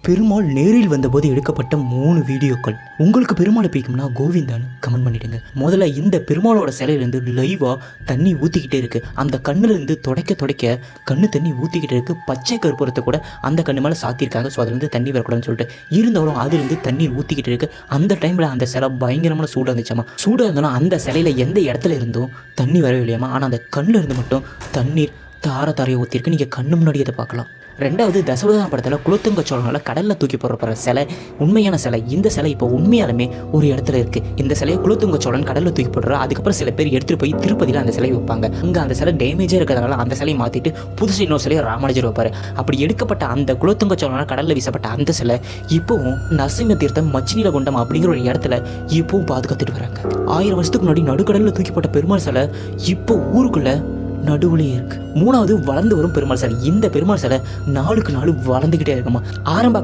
பெருமாள் நேரில் வந்தபோது எடுக்கப்பட்ட 3 வீடியோக்கள். உங்களுக்கு பெருமாளை பிடிக்கும்னா கோவிந்தான்னு கமெண்ட் பண்ணிடுங்க. முதல்ல இந்த பெருமாளோட சிலையிலேருந்து லைவாக தண்ணி ஊற்றிக்கிட்டே இருக்குது. அந்த கண்ணுலேருந்து துடைக்க கண்ணு தண்ணி ஊற்றிக்கிட்டே இருக்குது. பச்சை கற்பூரத்தை கூட அந்த கண்ணு மேலே சாத்தியிருக்காங்க. ஸோ அதுலேருந்து தண்ணி வரக்கூடாதுன்னு சொல்லிட்டு இருந்தாலும் அதுலேருந்து தண்ணி ஊற்றிக்கிட்டு இருக்குது. அந்த டைமில் அந்த சிலை பயங்கரமான சூடாக இருந்துச்சாமா. சூடாக இருந்தாலும் அந்த சிலையில் எந்த இடத்துல இருந்தும் தண்ணி வரவே இல்லையாமா. ஆனால் அந்த கண்ணில் இருந்து மட்டும் தண்ணீர் தாரையை ஊற்றிருக்கு. நீங்கள் கண்ணு முன்னாடி அதை பார்க்கலாம். ரெண்டாவது தசவதான படத்தில் குலோத்துங்க சோழனால் கடலில் தூக்கி போடுற சிலை உண்மையான சிலை. இந்த சிலை இப்போ உண்மையாலுமே ஒரு இடத்துல இருக்குது. இந்த சிலையை குலோத்துங்க சோழன் கடலில் தூக்கி போடுறா. அதுக்கப்புறம் சில பேர் எடுத்துகிட்டு போய் திருப்பதியில் அந்த சிலையை வைப்பாங்க. அங்கே அந்த சிலை டேமேஜாக இருக்கிறதுனால அந்த சிலையை மாற்றிட்டு புதுசு இன்னொரு சிலையை ராமானுஜர் வைப்பார். அப்படி எடுக்கப்பட்ட அந்த குலோத்துங்க சோழனால் கடலில் வீசப்பட்ட அந்த சிலை இப்போவும் நரசிம்ம தீர்த்தம் மச்சினில குண்டம் அப்படிங்கிற ஒரு இடத்துல இப்போவும் பாதுகாத்துட்டு வராங்க. 1000 வருஷத்துக்கு முன்னாடி நடுக்கடலில் தூக்கிப்பட்ட பெருமாள் சிலை இப்போ ஊருக்குள்ள நடுவுலேயே இருக்கு. 3வது வளர்ந்து வரும் பெருமாள் சிலை. இந்த பெருமாள் சிலை நாளுக்கு நாள் வளர்ந்துக்கிட்டே இருக்குமா. ஆரம்ப